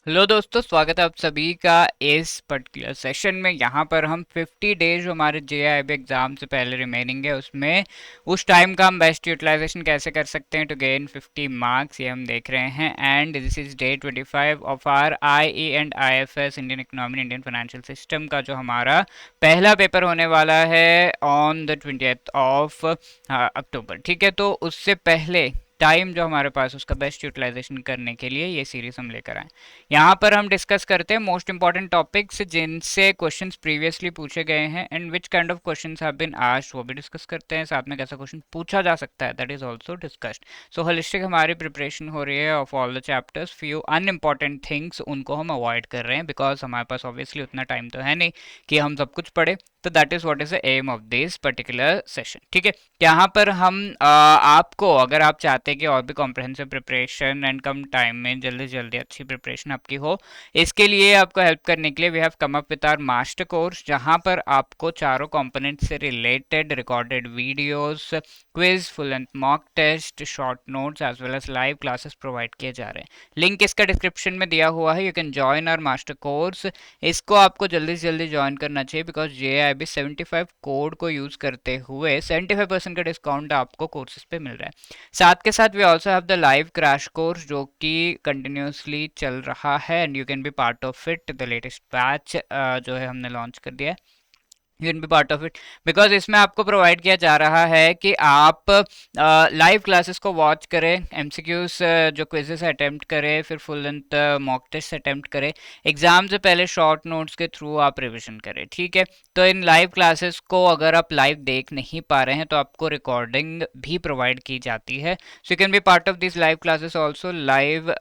Hello दोस्तों, स्वागत है आप सभी का इस पर्टिकुलर सेशन में। यहाँ पर हम 50 डेज जो हमारे जेआईबी एग्जाम से पहले रिमेनिंग है उसमें उस टाइम का हम बेस्ट यूटिलाइजेशन कैसे कर सकते हैं टू गेन 50 मार्क्स, ये हम देख रहे हैं। And this is day 25 of our IE and IFS Indian economy Indian financial system का जो हमारा पहला पेपर होने वाला है on the 20th of October. ठीक है, तो उससे पहले टाइम जो हमारे पास उसका बेस्ट यूटिलाइजेशन करने के लिए ये सीरीज हम लेकर आए। यहाँ पर हम डिस्कस करते हैं मोस्ट इंपॉर्टेंट टॉपिक्स जिनसे क्वेश्चंस प्रीवियसली पूछे गए हैं and which kind of questions have been asked, वो भी डिस्कस करते हैं। साथ में कैसा क्वेश्चन पूछा जा सकता है, that is also discussed. So holistic हमारी प्रिपरेशन हो रही है of all the chapters. Few unimportant things उनको हम अवॉइड कर रहे हैं बिकॉज हमारे पास ऑब्वियसली उतना टाइम तो है नहीं कि हम सब कुछ पढ़े। तो that is what is the aim of this particular session. ठीक है, यहाँ पर हम आपको, अगर आप चाहते हैं कि और भी comprehensive preparation and come time में जल्दी जल्दी अच्छी प्रिपरेशन आपकी हो, इसके लिए आपको हेल्प करने के लिए we have come up with our master course, जहाँ पर आपको चारों कंपोनेंट से related recorded videos, quiz, full length mock test, short notes as well as live classes provide किए जा रहे हैं। लिंक इसका डिस्क्रिप्शन में दिया हुआ है, you can join our master course. इसको आपको जल्दी से जल्दी ज्वाइन करना चाहिए बिकॉज JIB 75 कोड को यूज करते हुए 75% का डिस्काउंट आपको कोर्सेज पे मिल रहा है। साथ के साथ we also have the live crash course जो कि कंटिन्यूसली चल रहा है and you can be part of it. The latest batch जो है हमने लॉन्च कर दिया है, you can be part of it because इसमें आपको प्रोवाइड किया जा रहा है कि आप लाइव क्लासेस को वॉच करें, एमसीक्यूज जो क्विजेस अटेम्प्ट करें, फिर full length mock test attempt करें, एग्जाम से पहले शॉर्ट नोट्स के थ्रू आप रिविजन करें। ठीक है, तो इन लाइव क्लासेस को अगर आप लाइव देख नहीं पा रहे हैं तो आपको रिकॉर्डिंग भी प्रोवाइड की जाती है। So you can be part of this live classes also. Live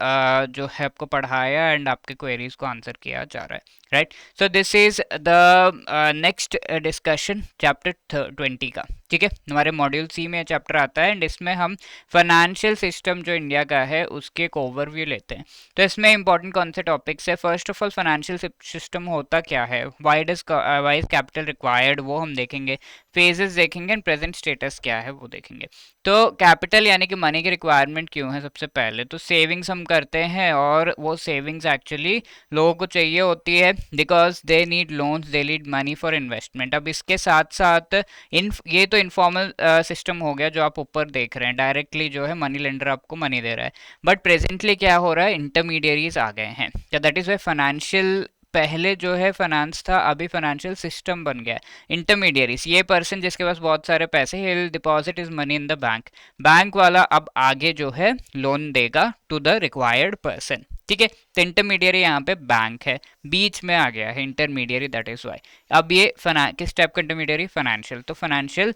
जो है आपको पढ़ाया एंड आपके क्वेरीज को आंसर किया जा रहा है, right. So this is the next discussion chapter 20 का। ठीक है, हमारे मॉड्यूल सी में चैप्टर आता है एंड इसमें हम फाइनेंशियल सिस्टम जो इंडिया का है उसके एक ओवरव्यू लेते हैं। तो इसमें इंपॉर्टेंट कौन से टॉपिक्स है? First of all financial system होता क्या है, वाई इज कैपिटल रिक्वायर्ड, वो हम देखेंगे। फेजेस देखेंगे एंड प्रेजेंट स्टेटस क्या है वो देखेंगे। तो कैपिटल यानी कि मनी की रिक्वायरमेंट क्यों है? सबसे पहले तो सेविंग्स हम करते हैं और वो सेविंग्स एक्चुअली लोगों को चाहिए होती है because they need loans, they need money for investment. अब इसके साथ साथ इन ये तो इनफॉर्मल सिस्टम हो गया जो आप ऊपर देख रहे हैं, डायरेक्टली जो है मनी लेंडर आपको मनी दे रहा है। बट प्रेजेंटली क्या हो रहा है, इंटरमीडियरीज आ गए हैं, दैट इज वाई फाइनेंशियल, पहले जो है फाइनेंस था, अभी फाइनेंशियल सिस्टम बन गया है। इंटरमीडियरीज, ये पर्सन जिसके पास बहुत सारे पैसे, he will deposit is money in the bank, bank वाला अब आगे जो है लोन देगा टू द रिक्वायर्ड पर्सन। ठीक है, तो इंटरमीडियरी यहाँ पे बैंक है, बीच में आ गया है इंटरमीडियरी, दैट इज वाई। अब ये किस टाइप का इंटरमीडियरी? फाइनेंशियल, तो फाइनेंशियल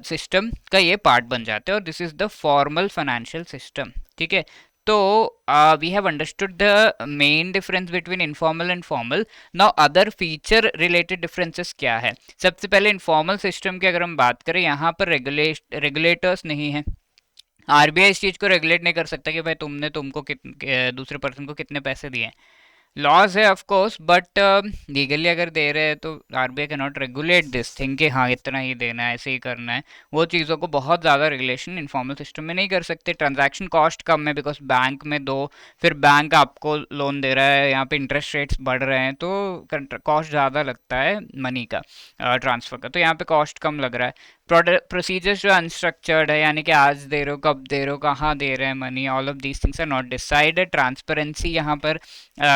सिस्टम का ये पार्ट बन जाते हैं और this is the formal financial system. ठीक है, तो we have understood the main difference between informal and formal. Now other feature related differences क्या है? सबसे पहले इनफॉर्मल सिस्टम की अगर हम बात करें, यहाँ पर रेगुलेटर्स नहीं है। आरबीआई इस चीज को रेगुलेट नहीं कर सकता कि भाई तुमको दूसरे पर्सन को कितने पैसे दिए। लॉज है ऑफ कोर्स, बट लीगली अगर दे रहे हैं तो RBI can not regulate this thing कि हाँ इतना ही देना है, ऐसे ही करना है। वो चीज़ों को बहुत ज़्यादा रेगुलेशन इनफॉर्मल सिस्टम में नहीं कर सकते। ट्रांजैक्शन कॉस्ट कम है बिकॉज बैंक में दो, फिर बैंक आपको लोन दे रहा है, यहाँ पे इंटरेस्ट रेट्स बढ़ रहे हैं तो कॉस्ट ज़्यादा लगता है मनी का, ट्रांसफ़र का। तो यहाँ पे कॉस्ट कम लग रहा है। प्रोसीजर्स जो अनस्ट्रक्चर्ड है, यानी कि आज दे रहे हो, कब दे रहे हो, कहाँ दे रहे हैं money, all of these things are not decided. Transparency यहाँ पर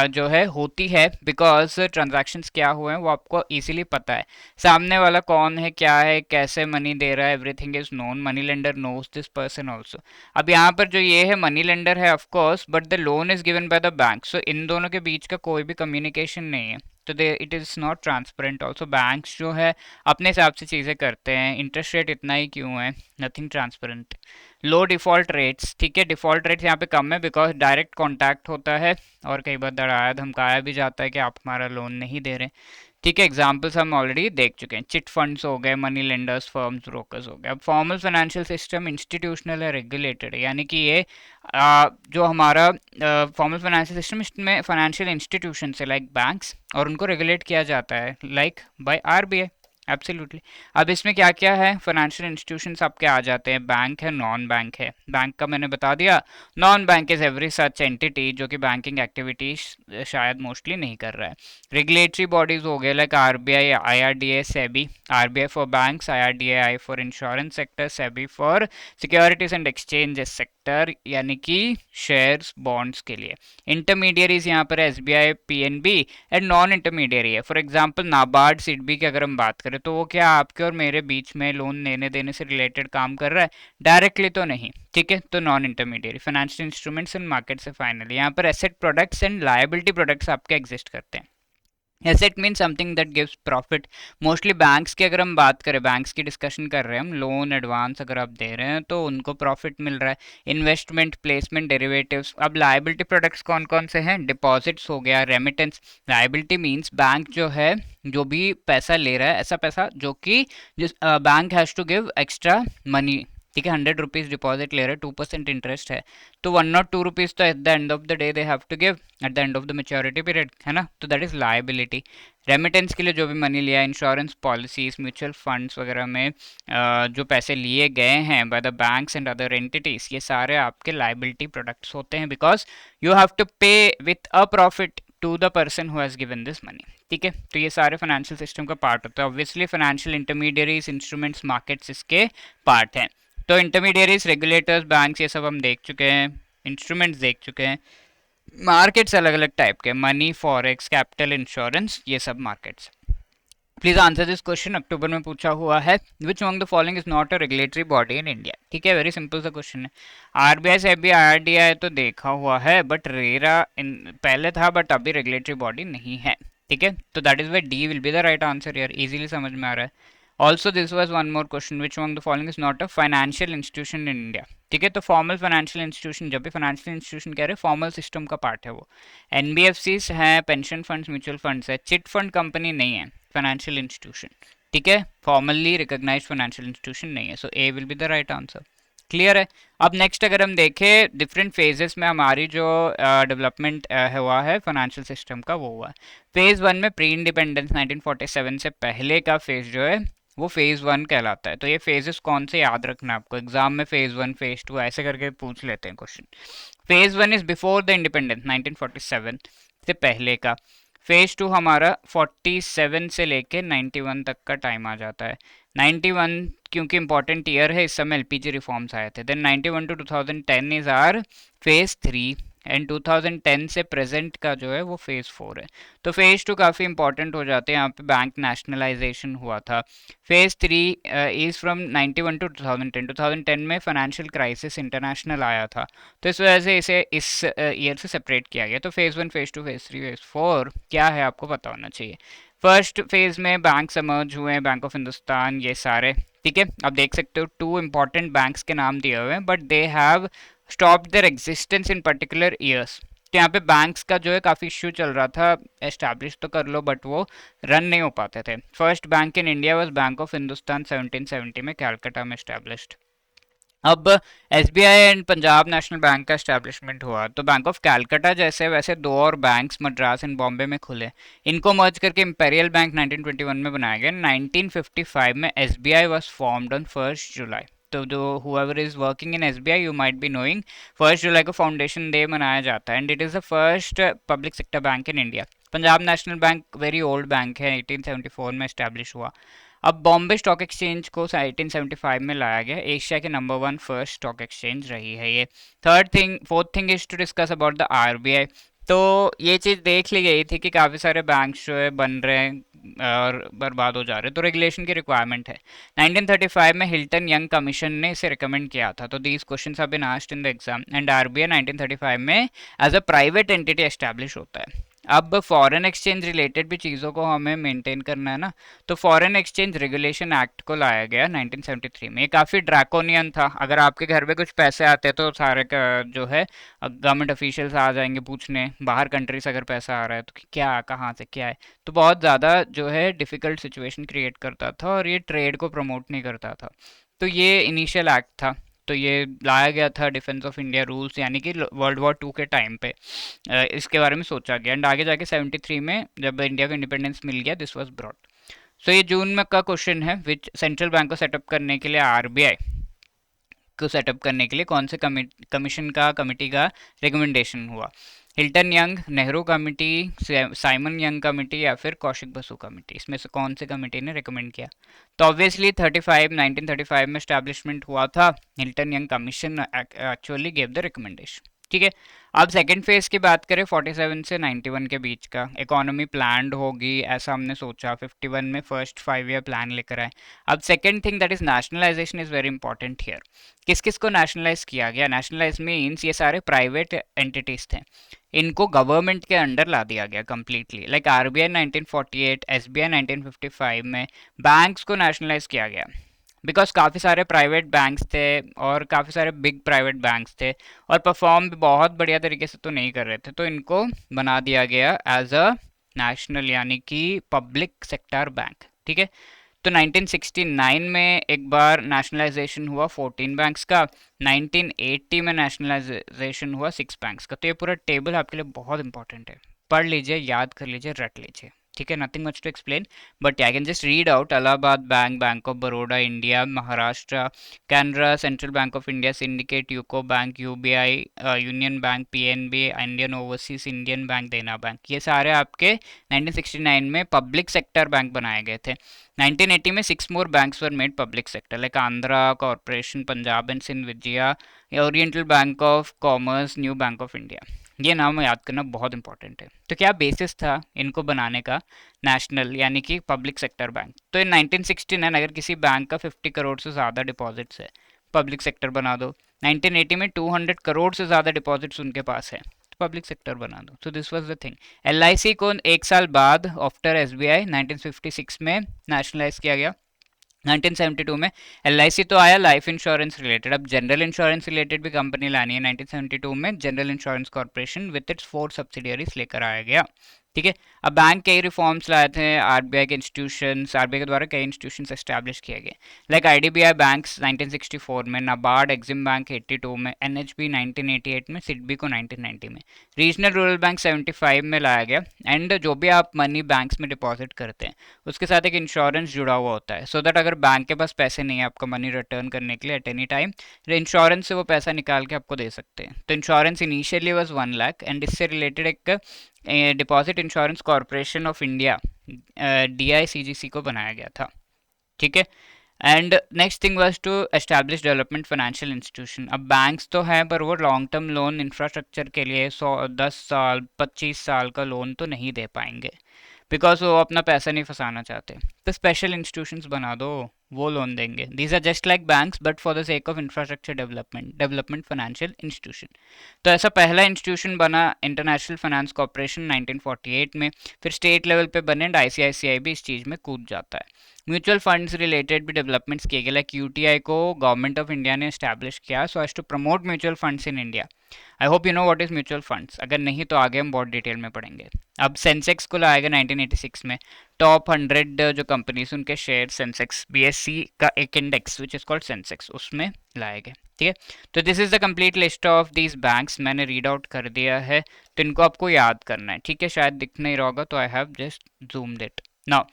जो है होती है बिकॉज ट्रांजैक्शंस क्या हुए हैं वो आपको इजीली पता है, सामने वाला कौन है, क्या है, कैसे मनी दे रहा है, everything is known. Money lender knows this person also. अब यहाँ पर जो ये है मनी लेंडर है of course, but the loan is given by the bank, so इन दोनों के बीच का कोई भी कम्युनिकेशन नहीं है, तो they it is not transparent also. Banks जो है अपने हिसाब से चीज़ें करते हैं, इंटरेस्ट रेट इतना ही क्यों है, नथिंग ट्रांसपेरेंट। लो डिफॉल्ट रेट्स, ठीक है, डिफॉल्ट रेट्स यहाँ पे कम है बिकॉज डायरेक्ट कॉन्टैक्ट होता है और कई बार डराया धमकाया भी जाता है कि आप हमारा लोन नहीं दे रहे। ठीक है, एग्जाम्पल्स हम ऑलरेडी देख चुके हैं, चिट फंड्स हो गए, मनी लेंडर्स, फर्म्स, ब्रोकर्स हो गए। अब फॉर्मल फाइनेंशियल सिस्टम इंस्टीट्यूशनल है, रेगुलेटेड है, यानी कि ये जो हमारा फॉर्मल फाइनेंशियल सिस्टम, इसमें फाइनेंशियल इंस्टीट्यूशन है लाइक बैंक्स और उनको रेगुलेट किया जाता है लाइक बाय आरबीआई। एब्सोल्युटली। अब इसमें क्या क्या है, फाइनेंशियल इंस्टीट्यूशंस आपके आ जाते हैं, बैंक है, नॉन बैंक है। बैंक का मैंने बता दिया, non bank is every such entity जो कि बैंकिंग एक्टिविटीज शायद मोस्टली नहीं कर रहा है। रेगुलेटरी बॉडीज हो गए like RBI, IRDA, SEBI. RBI for banks, IRDA for insurance sector, SEBI for securities and exchanges sector यानी कि शेयर्स बॉन्ड्स के लिए। इंटरमीडियरीज यहाँ पर SBI, PNB and non intermediary है। फॉर एग्जांपल नाबार्ड, सिडबी की अगर हम बात करें तो वो क्या आपके और मेरे बीच में लोन लेने देने से रिलेटेड काम कर रहा है, डायरेक्टली तो नहीं, ठीक है। तो non intermediary financial instruments and market से फाइनली यहाँ पर asset products and liability products आपके एग्जिस्ट करते हैं। Asset mean something that gives profit. Mostly banks की अगर हम बात करें, बैंक्स की डिस्कशन कर रहे हैं हम, लोन एडवांस अगर आप दे रहे हैं तो उनको प्रॉफिट मिल रहा है। Investment, placement, derivatives. अब लायबिलिटी प्रोडक्ट्स कौन कौन से हैं, डिपॉजिट्स हो गया, रेमिटेंस। लायबिलिटी मीन्स बैंक जो है, जो भी पैसा ले रहा है, ऐसा पैसा जो कि जिस bank has to give extra money, ठीक है। 100 रुपीज़ डिपॉजिट ले रहे हैं, 2% इंटरेस्ट है, तो 1 or 2 रुपीज़ तो at the end of the day they have to give at the end of the maturity period, है ना। तो दैट इज लायबिलिटी। रेमिटेंस के लिए जो भी मनी लिया, इंश्योरेंस पॉलिसीज, म्यूचुअल फंड्स वगैरह में जो पैसे लिए गए हैं by the banks and other entities, ये सारे आपके लायबिलिटी प्रोडक्ट्स होते हैं, because you have to pay with a profit to the person who has given this money, ठीक है। तो ये सारे फाइनेंशियल सिस्टम का पार्ट होता है। Obviously financial intermediaries, instruments, markets इसके पार्ट हैं। तो इंटरमीडियरीज, रेगुलेटर्स, बैंक्स, ये सब हम देख चुके हैं, इंस्ट्रूमेंट्स देख चुके हैं। मार्केट्स अलग अलग टाइप के, मनी, फॉरेक्स, कैपिटल, इंश्योरेंस, ये सब markets. Please answer this question, अक्टूबर में पूछा हुआ है। Which among the following is not a regulatory body in India, ठीक है। वेरी सिंपल सा क्वेश्चन है। आरबीआई, सेबी, आरडीआई तो देखा हुआ है, बट रेरा पहले था, बट अभी रेगुलेटरी बॉडी नहीं है, ठीक है। तो that is way D will be the right answer यार, इजीली समझ में आ रहा है। Also this was one more question, which among the following is not a financial institution in India, ठीक है। तो फॉर्मल फाइनेंशियल इंस्टीट्यूशन, जब भी फाइनेंशियल इंस्टीट्यूशन कह रहे हैं, फॉर्मल सिस्टम का पार्ट है वो। एनबीएफसीज हैं, पेंशन फंड्स, म्यूचुअल फंड्स है, चिट फंड कंपनी नहीं है फाइनेंशियल इंस्टीट्यूशन, ठीक है। फॉर्मली रिकॉग्नाइज्ड फाइनेंशियल इंस्टीट्यूशन नहीं है, so A will be the right answer. Clear है। अब नेक्स्ट अगर हम देखें डिफरेंट फेजेस में हमारी जो डेवलपमेंट हुआ है फाइनेंशियल सिस्टम का, वो हुआ है। फेज वन में प्री इंडिपेंडेंस 1947 से पहले का फेज जो है वो फेज वन कहलाता है। तो ये फेजेस कौन से याद रखना आपको, एग्जाम में फेज वन, फेज टू ऐसे करके पूछ लेते हैं question. Phase one is before the independence 1947 से पहले का। फेज टू हमारा 47 से लेके 91 तक का टाइम आ जाता है। 91 क्योंकि इंपॉर्टेंट ईयर है, इस समय एलपीजी रिफॉर्म्स आए थे। Then 91 to 2010 is our phase three, and 2010 से प्रेजेंट का जो है वो फेज फोर है। तो फेज टू काफ़ी इंपॉर्टेंट हो जाते हैं, यहाँ पे बैंक नेशनलाइजेशन हुआ था। Phase three is from 91 to 2010। 2010 में फाइनेंशियल क्राइसिस इंटरनेशनल आया था, तो इस वजह से इसे इस ईयर से सेपरेट किया गया। तो phase one, phase two, phase three, phase four क्या है आपको पता होना चाहिए। फर्स्ट फेज में बैंक समर्ज हुए, बैंक ऑफ हिंदुस्तान, ये सारे, ठीक है। आप देख सकते हो टू इंपॉर्टेंट बैंक्स के नाम दिए हुए हैं, but they have stop there existence in particular years. तो यहाँ पे बैंक्स का जो है काफ़ी इश्यू चल रहा था, एस्टैब्लिश तो कर लो बट वो रन नहीं हो पाते थे। First bank in India was bank of Hindustan, 1770 में कैलकाटा में एस्टैब्लिश्ड। अब SBI and Punjab national bank का एस्टैब्लिशमेंट हुआ, तो बैंक ऑफ कैलकाटा जैसे वैसे दो और बैंक्स मद्रास एंड बॉम्बे में खुले, इनको मर्ज करके इंपेरियल बैंक 1921 में बनाया गया। 1955 में एसबीआई वाज फॉर्म्ड ऑन 1 जुलाई। तो जो whoever is working in SBI you might be knowing 1 जुलाई को फाउंडेशन डे मनाया जाता है, and it is the first public sector bank in India. Punjab national bank very old bank है, 1874 में इस्टेब्लिश हुआ। अब बॉम्बे स्टॉक एक्सचेंज को 1875 में लाया गया, एशिया के number one first stock exchange रही है ये। Fourth thing is to discuss about the RBI. तो ये चीज़ देख ली गई थी कि काफ़ी सारे बैंक्स जो है बन रहे हैं और बर्बाद हो जा रहे हैं, तो रेगुलेशन की रिक्वायरमेंट है। 1935 में हिल्टन यंग कमीशन ने इसे रिकमेंड किया था। तो these questions have been asked in the exam, and RBI 1935 में as a private entity establish होता है। अब फॉरेन एक्सचेंज रिलेटेड भी चीज़ों को हमें मेंटेन करना है ना, तो फॉरेन एक्सचेंज रेगुलेशन एक्ट को लाया गया 1973 में। ये काफ़ी ड्रैकोनियन था। अगर आपके घर में कुछ पैसे आते तो सारे का जो है गवर्नमेंट ऑफिशियल्स आ जाएंगे पूछने, बाहर कंट्री से अगर पैसा आ रहा है तो क्या, कहाँ से, क्या है। तो बहुत ज़्यादा जो है डिफ़िकल्ट सिचुएशन क्रिएट करता था, और ये ट्रेड को प्रमोट नहीं करता था। तो ये इनिशियल एक्ट था, तो ये लाया गया था डिफेंस ऑफ इंडिया रूल्स, यानी कि वर्ल्ड वॉर टू के टाइम पे इसके बारे में सोचा गया, एंड आगे जाके 73 में जब इंडिया को इंडिपेंडेंस मिल गया दिस वाज ब्रॉट। सो ये जून में का क्वेश्चन है, विच सेंट्रल बैंक को सेटअप करने के लिए, आरबीआई को सेटअप करने के लिए कौन से कमीशन का कमिटी का रिकमेंडेशन हुआ? Hilton young, Nehru committee, Simon young committee या फिर कौशिक बसु कमिटी, इसमें से कौन से कमिटी ने रिकमेंड किया? तो ऑब्वियसली 1935 में स्टैब्लिशमेंट हुआ था, Hilton young commission actually give the recommendation. ठीक है, अब सेकेंड फेज की बात करें 47 से 91 के बीच का, इकोनॉमी प्लान्ड होगी ऐसा हमने सोचा, 51 में फर्स्ट 5 ईयर प्लान लेकर आए। अब second thing that is nationalisation is very important here. किस किस को नेशनलाइज किया गया? नेशनलाइज मीन्स ये सारे प्राइवेट एंटिटीज थे, इनको गवर्नमेंट के अंडर ला दिया गया कंप्लीटली, लाइक आरबीआई 1948, एसबीआई 1955 में बैंक्स को नेशनलाइज किया गया, बिकॉज काफ़ी सारे प्राइवेट बैंक्स थे और काफ़ी सारे बिग प्राइवेट बैंक्स थे और परफॉर्म भी बहुत बढ़िया तरीके से तो नहीं कर रहे थे, तो इनको बना दिया गया एज अ नेशनल यानी कि पब्लिक सेक्टर बैंक। ठीक है, तो 1969 में एक बार नेशनलाइजेशन हुआ 14 बैंक्स का, 1980 में नेशनलाइजेशन हुआ 6 बैंक्स का। तो ये पूरा टेबल आपके लिए बहुत इंपॉर्टेंट है, पढ़ लीजिए, याद कर लीजिए, रट लीजिए। ठीक है, nothing much to explain, but I can just read out. Allahabad bank, bank of Baroda India, Maharashtra, Canara, central bank of India, syndicate, UCO bank, UBI, union bank, PNB, Indian overseas Indian bank, Dena bank, ये सारे आपके 1969 में पब्लिक सेक्टर बैंक बनाए गए थे। 1980 में 6 more banks were made public sector, like Andhra corporation, Punjab and Sindh Vijaya, oriental bank of commerce, new bank of India. ये नाम याद करना बहुत इंपॉर्टेंट है। तो क्या बेसिस था इनको बनाने का? नेशनल यानी कि पब्लिक सेक्टर बैंक। तो इन 1969 अगर किसी बैंक का 50 करोड़ से ज़्यादा डिपॉजिट्स है, पब्लिक सेक्टर बना दो। 1980 में 200 करोड़ से ज़्यादा डिपॉजिट्स उनके पास है, तो पब्लिक सेक्टर बना दो। तो this was the thing. LIC को एक साल बाद आफ्टर एसबीआई 1956 में नेशनलाइज किया गया। 1972 में एलआईसी तो आया लाइफ इंश्योरेंस रिलेटेड, अब जनरल इंश्योरेंस रिलेटेड भी कंपनी लानी है। 1972 में general insurance corporation with its 4 subsidiaries लेकर आया गया। ठीक है, अब बैंक कई रिफॉर्म्स लाए थे, आरबीआई के इंस्टीट्यूशंस, आरबीआई के द्वारा कई इंस्टीट्यूशंस एस्टैब्लिश किए गए, लाइक आईडीबीआई बैंक्स 1964 में, नाबार्ड एग्जिम बैंक 82 में, एनएचबी 1988 में, सिडबी को 1990 में, रीजनल रूरल बैंक 75 में लाया गया। एंड जो भी आप मनी बैंक्स में डिपॉजिट करते हैं उसके साथ एक इंश्योरेंस जुड़ा हुआ होता है, सो दैट अगर बैंक के पास पैसे नहीं है आपका मनी रिटर्न करने के लिए एट एनी टाइम, इंश्योरेंस से वो पैसा निकाल के आपको दे सकते हैं। तो insurance initially was 1 lakh, and इससे रिलेटेड एक deposit insurance corporation of India DICGC को बनाया गया था। ठीक है, and next thing was to establish development financial institution. अब बैंक्स तो है पर वो लॉन्ग टर्म लोन इंफ्रास्ट्रक्चर के लिए 10 साल 25 साल का लोन तो नहीं दे पाएंगे, बिकॉज वो अपना पैसा नहीं फंसाना चाहते, तो स्पेशल इंस्टीट्यूशंस बना दो, वो लोन देंगे। These are just like banks but for the sake of infrastructure development financial institution. तो ऐसा पहला इंस्टीट्यूशन बना इंटरनेशनल फाइनेंस कॉर्पोरेशन 1948 में, फिर स्टेट लेवल पे बने, आईसीआईसीआई भी इस चीज़ में कूद जाता है। म्यूचुअल फंड्स रिलेटेड भी डेवलपमेंट्स किए गए, लाइक यूटीआई को गवर्नमेंट ऑफ इंडिया ने एस्टैब्लिश किया so as to promote mutual funds in India. I hope you know what is mutual funds, अगर नहीं तो आगे हम बहुत डिटेल में पढ़ेंगे। अब सेंसेक्स को लाया गया 1986 में, टॉप 100 जो कंपनीज उनके शेयर सेंसेक्स बीएससी का एक index which is called Sensex, उसमें लाए गए। ठीक है, तो this is the complete list of these banks, मैंने रीड आउट कर दिया है, तो इनको आपको याद करना है। ठीक है, शायद दिख नहीं रहा होगा तो I have just zoomed it now.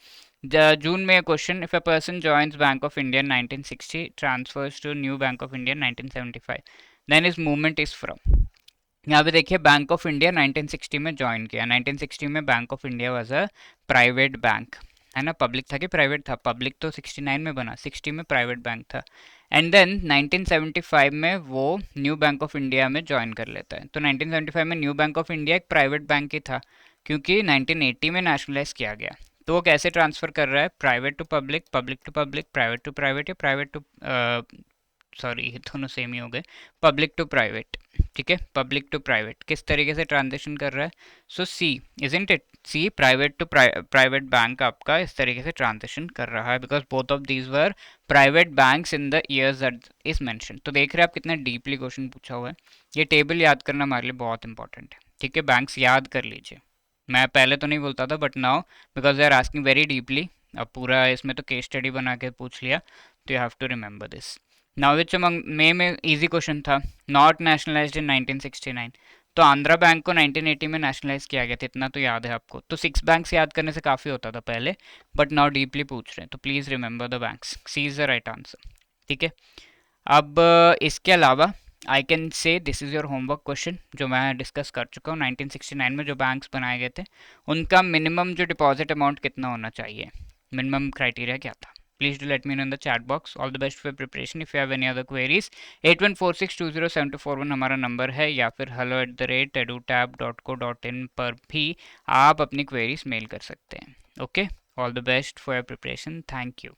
जून में question, if a person joins bank of India 1960 transfers to new bank of India 1975 then is movement is from. यहाँ पे देखिए बैंक ऑफ इंडिया 1960 में ज्वाइन किया। 1960 में bank of India was a private bank, है ना, पब्लिक था कि प्राइवेट था? पब्लिक तो 69 में बना, 60 में प्राइवेट बैंक था। एंड देन 1975 में वो न्यू बैंक ऑफ इंडिया में ज्वाइन कर लेता है। तो 1975 में न्यू बैंक ऑफ इंडिया एक प्राइवेट बैंक ही था, क्योंकि 1980 में नेशनलाइज किया गया। तो वो कैसे ट्रांसफ़र कर रहा है? Private to public, public to public, private to private, या प्राइवेट टू सॉरी ये दोनों सेम ही हो गए, पब्लिक टू प्राइवेट। ठीक है, पब्लिक टू प्राइवेट किस तरीके से ट्रांजेक्शन कर रहा है? So C isn't it, C private to private bank आपका इस तरीके से ट्रांजेक्शन कर रहा है, because both of these were private banks in the years that is mention. तो देख रहे हैं आप कितना डीपली क्वेश्चन पूछा हुआ है। ये टेबल याद करना हमारे लिए बहुत इंपॉर्टेंट है। ठीक है, बैंक्स याद कर लीजिए, मैं पहले तो नहीं बोलता था but now because they are asking very deeply, अब पूरा इसमें तो केस स्टडी बना के पूछ लिया, तो you have to remember this. Now which among में इजी क्वेश्चन था, नॉट नेशनलाइज्ड इन 1969, तो आंध्रा बैंक को 1980 में नेशनलाइज किया गया था, इतना तो याद है आपको। तो 6 बैंक्स याद करने से काफ़ी होता था पहले, बट नाउ डीपली पूछ रहे हैं, तो please remember the banks, C is the right answer. ठीक है, अब इसके अलावा I can say this is your homework question, जो मैं डिस्कस कर चुका हूँ। 1969 में जो बैंक्स बनाए गए थे उनका मिनिमम जो डिपॉजिट अमाउंट कितना होना चाहिए, मिनिमम क्राइटेरिया क्या था? Please do let me know in the chat box. All the best for preparation. If you have any other queries, 8146207241 हमारा नंबर है, या फिर hello@edutab.co.in पर भी आप अपनी क्वेरीज मेल कर सकते हैं। Okay, all the best for your preparation, thank you.